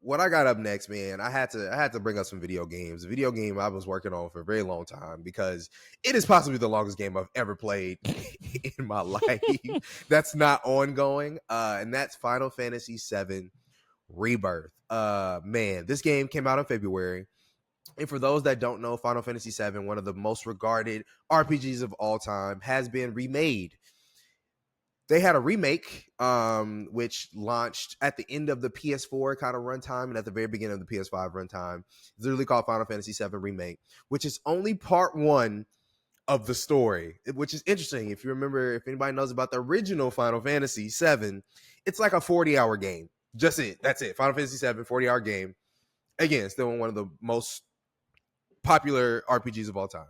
what I got up next, man, I had to bring up some video games. A video game I was working on for a very long time because it is possibly the longest game I've ever played in my life. That's not ongoing, and that's Final Fantasy VII Rebirth. Man, this game came out in February. And for those that don't know, Final Fantasy VII, one of the most regarded RPGs of all time, has been remade. They had a remake, which launched at the end of the PS4 kind of runtime and at the very beginning of the PS5 runtime. It's literally called Final Fantasy VII Remake, which is only part one of the story, which is interesting. If you remember, if anybody knows about the original Final Fantasy VII, it's like a 40-hour game. Just it. That's it. Final Fantasy VII, 40-hour game. Again, still one of the most popular RPGs of all time.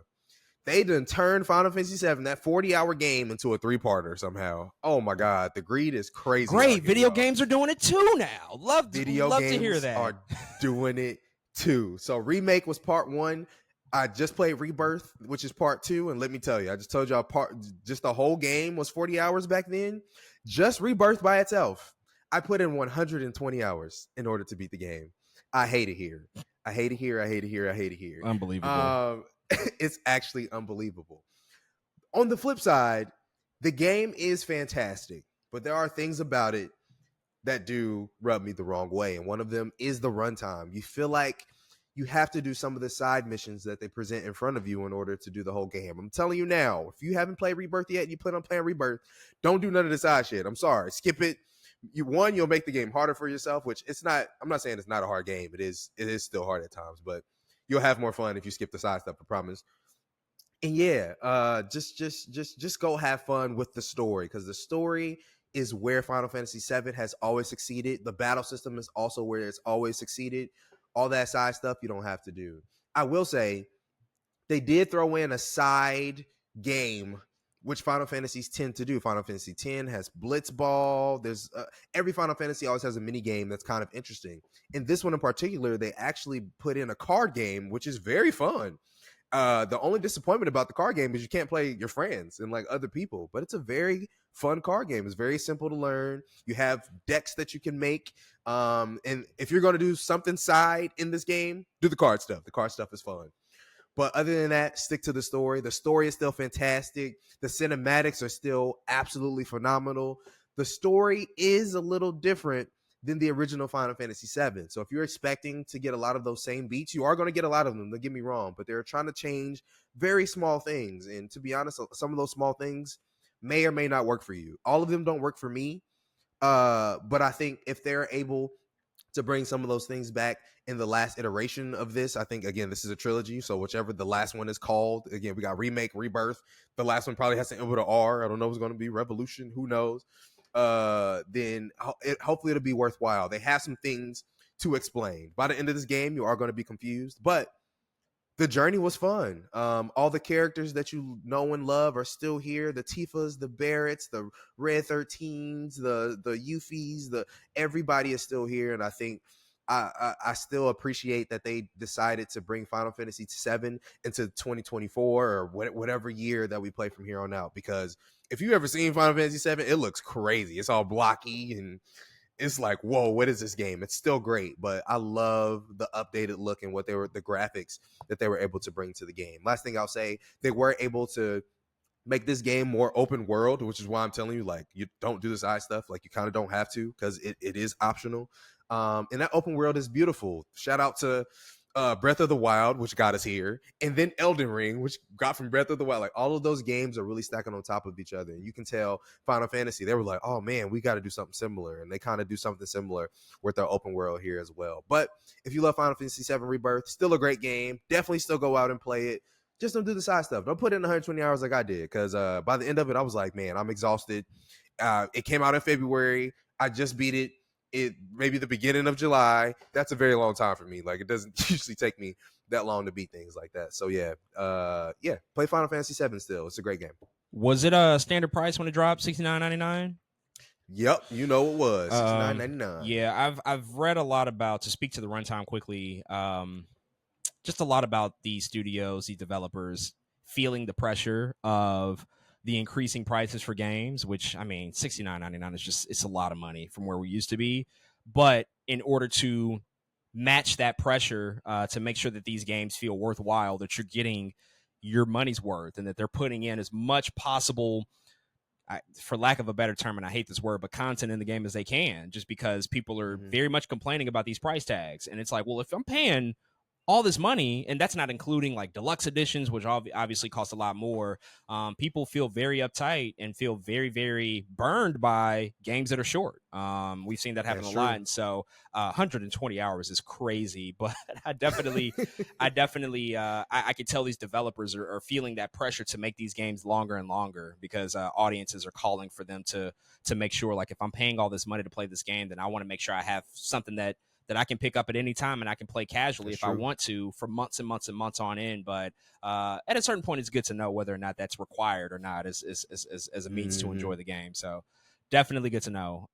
They done turned Final Fantasy VII, that 40-hour game, into a 3-parter somehow. Oh my God, the greed is crazy. Great, video games are doing it too now. Love to hear that. Are doing it too. So Remake was part 1. I just played Rebirth, which is part 2, and let me tell you, I just told y'all just the whole game was 40 hours back then. Just Rebirth by itself, I put in 120 hours in order to beat the game. I hate it here. I hate it here. I hate it here. I hate it here. Unbelievable. It's actually unbelievable. On the flip side, the game is fantastic, but there are things about it that do rub me the wrong way. And one of them is the runtime. You feel like you have to do some of the side missions that they present in front of you in order to do the whole game. I'm telling you now, if you haven't played Rebirth yet, you plan on playing Rebirth, don't do none of the side shit. I'm sorry. Skip it. You'll make the game harder for yourself, which it's not. I'm not saying it's not a hard game. It is still hard at times, but you'll have more fun if you skip the side stuff, I promise. And yeah, just go have fun with the story, because the story is where Final Fantasy VII has always succeeded. The battle system is also where it's always succeeded. All that side stuff you don't have to do. I will say they did throw in a side game, which Final Fantasies tend to do. Final Fantasy X has Blitzball. There's every Final Fantasy always has a mini game that's kind of interesting. In this one in particular, they actually put in a card game, which is very fun. The only disappointment about the card game is you can't play your friends and like other people, but it's a very fun card game. It's very simple to learn. You have decks that you can make. And if you're going to do something side in this game, do the card stuff. The card stuff is fun. But other than that, stick to the story. The story is still fantastic. The cinematics are still absolutely phenomenal. The story is a little different than the original Final Fantasy VII. So if you're expecting to get a lot of those same beats, you are going to get a lot of them. Don't get me wrong, but they're trying to change very small things. And to be honest, some of those small things may or may not work for you. All of them don't work for me. But I think if they're able to bring some of those things back in the last iteration of this, I think, again, this is a trilogy. So whichever the last one is called, again, we got Remake, Rebirth. The last one probably has to end with an R. I don't know if it's going to be Revolution. Who knows? Then hopefully it'll be worthwhile. They have some things to explain. By the end of this game, you are going to be confused, but the journey was fun. All the characters that you know and love are still here. The Tifas, the Barretts, the Red 13s, the Yufis, everybody is still here. And I think I still appreciate that they decided to bring Final Fantasy VII into 2024 or whatever year that we play from here on out. Because if you ever seen Final Fantasy VII, it looks crazy. It's all blocky and it's like, whoa, what is this game? It's still great, but I love the updated look and the graphics that they were able to bring to the game. Last thing I'll say, they were able to make this game more open world, which is why I'm telling you, like, you don't do the side stuff. Like, you kind of don't have to, because it is optional. And that open world is beautiful. Shout out to Breath of the Wild, which got us here, and then Elden Ring, which got from Breath of the Wild. Like, all of those games are really stacking on top of each other. And you can tell Final Fantasy, they were like, oh man, we got to do something similar. And they kind of do something similar with their open world here as well. But if you love Final Fantasy VII Rebirth, still a great game. Definitely still go out and play it. Just don't do the side stuff. Don't put in 120 hours like I did, because by the end of it, I was like, man, I'm exhausted. It came out in February. I just beat it. Maybe the beginning of July. That's a very long time for me. Like, it doesn't usually take me that long to beat things like that. So yeah, play Final Fantasy VII still. It's a great game. Was it a standard price when it dropped, $69.99? Yep, you know it was $69.99. Yeah, I've read a lot about, to speak to the runtime quickly, just a lot about these studios, these developers feeling the pressure of the increasing prices for games, which, I mean, $69.99 is it's a lot of money from where we used to be. But in order to match that pressure to make sure that these games feel worthwhile, that you're getting your money's worth, and that they're putting in as much possible, for lack of a better term, and I hate this word, but content in the game as they can, just because people are very much complaining about these price tags. And it's like, well, if I'm paying all this money, and that's not including like deluxe editions, which obviously cost a lot more, people feel very uptight and feel very, very burned by games that are short. We've seen that happen a lot. And so 120 hours is crazy, but I could tell these developers are feeling that pressure to make these games longer and longer, because audiences are calling for them to make sure, like, if I'm paying all this money to play this game, then I want to make sure I have something that I can pick up at any time and I can play casually I want to for months and months and months on end. But at a certain point, it's good to know whether or not that's required or not as a means to enjoy the game. So definitely good to know.